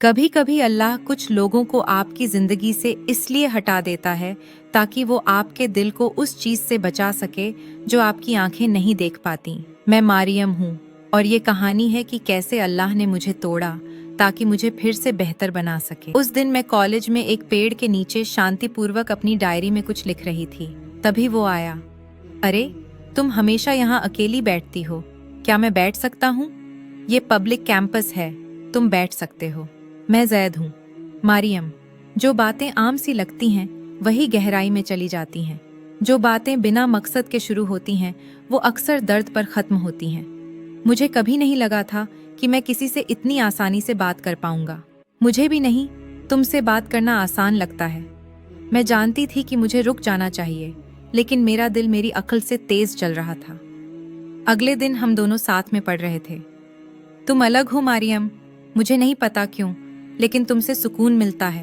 कभी कभी अल्लाह कुछ लोगों को आपकी जिंदगी से इसलिए हटा देता है ताकि वो आपके दिल को उस चीज से बचा सके जो आपकी आंखें नहीं देख पाती। मैं मारियम हूँ और ये कहानी है कि कैसे अल्लाह ने मुझे तोड़ा ताकि मुझे फिर से बेहतर बना सके। उस दिन मैं कॉलेज में एक पेड़ के नीचे शांतिपूर्वक अपनी डायरी में कुछ लिख रही थी। तभी वो आया। अरे, तुम हमेशा यहाँ अकेली बैठती हो, क्या मैं बैठ सकता हूँ? ये पब्लिक कैंपस है, तुम बैठ सकते हो। मैं जैद हूँ। मारियम, जो बातें आम सी लगती हैं वही गहराई में चली जाती हैं। जो बातें बिना मकसद के शुरू होती हैं वो अक्सर दर्द पर खत्म होती हैं। मुझे कभी नहीं लगा था कि मैं किसी से इतनी आसानी से बात कर पाऊंगा। मुझे भी नहीं, तुमसे बात करना आसान लगता है। मैं जानती थी कि मुझे रुक जाना चाहिए, लेकिन मेरा दिल मेरी अक्ल से तेज चल रहा था। अगले दिन हम दोनों साथ में पढ़ रहे थे। तुम अलग हो मारियम, मुझे नहीं पता क्यों, लेकिन तुमसे सुकून मिलता है।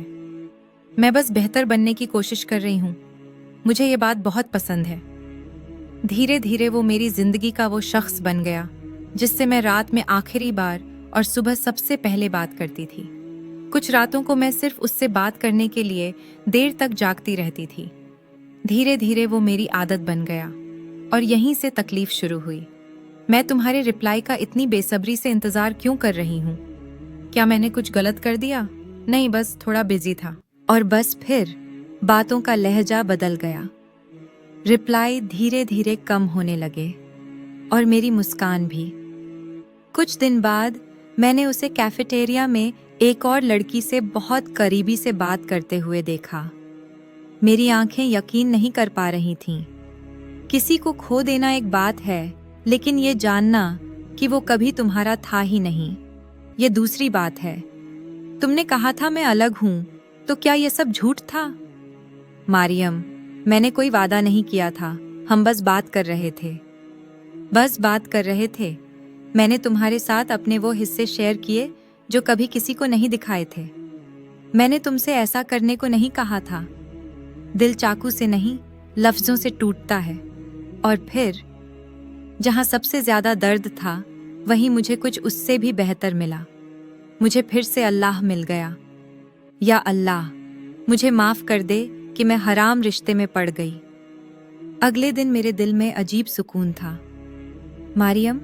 मैं बस बेहतर बनने की कोशिश कर रही हूँ। मुझे ये बात बहुत पसंद है। धीरे धीरे वो मेरी जिंदगी का वो शख्स बन गया जिससे मैं रात में आखिरी बार और सुबह सबसे पहले बात करती थी। कुछ रातों को मैं सिर्फ उससे बात करने के लिए देर तक जागती रहती थी। धीरे धीरे वो मेरी आदत बन गया और यहीं से तकलीफ शुरू हुई। मैं तुम्हारे रिप्लाई का इतनी बेसब्री से इंतजार क्यों कर रही हूँ? क्या मैंने कुछ गलत कर दिया? नहीं, बस थोड़ा बिजी था। और बस फिर बातों का लहजा बदल गया। रिप्लाई धीरे धीरे कम होने लगे और मेरी मुस्कान भी। कुछ दिन बाद मैंने उसे कैफेटेरिया में एक और लड़की से बहुत करीबी से बात करते हुए देखा। मेरी आंखें यकीन नहीं कर पा रही थीं। किसी को खो देना एक बात है, लेकिन ये जानना कि वो कभी तुम्हारा था ही नहीं, ये दूसरी बात है। तुमने कहा था मैं अलग हूं, तो क्या ये सब झूठ था? मारियम, मैंने कोई वादा नहीं किया था, हम बस बात कर रहे थे। बस बात कर रहे थे। मैंने तुम्हारे साथ अपने वो हिस्से शेयर किए जो कभी किसी को नहीं दिखाए थे। मैंने तुमसे ऐसा करने को नहीं कहा था। दिल चाकू से नहीं, लफ्जों से टूटता है। और फिर जहां सबसे ज्यादा दर्द था, वहीं मुझे कुछ उससे भी बेहतर मिला। मुझे फिर से अल्लाह मिल गया। या अल्लाह, मुझे माफ कर दे कि मैं हराम रिश्ते में पड़ गई। अगले दिन मेरे दिल में अजीब सुकून था। मारियम,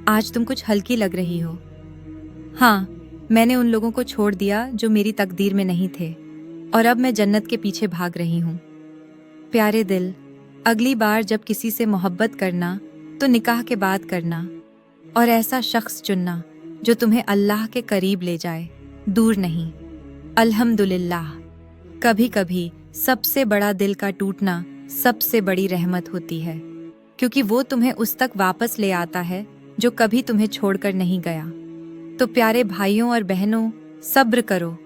आज तुम कुछ हल्की लग रही हो। हाँ, मैंने उन लोगों को छोड़ दिया जो मेरी तकदीर में नहीं थे, और अब मैं जन्नत के पीछे भाग रही हूँ। प्यारे दिल, अगली बार जब किसी से मोहब्बत करना तो निकाह के बाद करना, और ऐसा शख्स चुनना जो तुम्हें अल्लाह के करीब ले जाए, दूर नहीं। अल्हम्दुलिल्लाह, कभी कभी सबसे बड़ा दिल का टूटना सबसे बड़ी रहमत होती है, क्योंकि वो तुम्हें उस तक वापस ले आता है जो कभी तुम्हें छोड़कर नहीं गया। तो प्यारे भाइयों और बहनों, सब्र करो,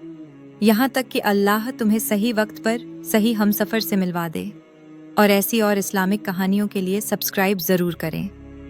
यहाँ तक कि अल्लाह तुम्हें सही वक्त पर सही हमसफर से मिलवा दे। और ऐसी और इस्लामिक कहानियों के लिए सब्सक्राइब ज़रूर करें।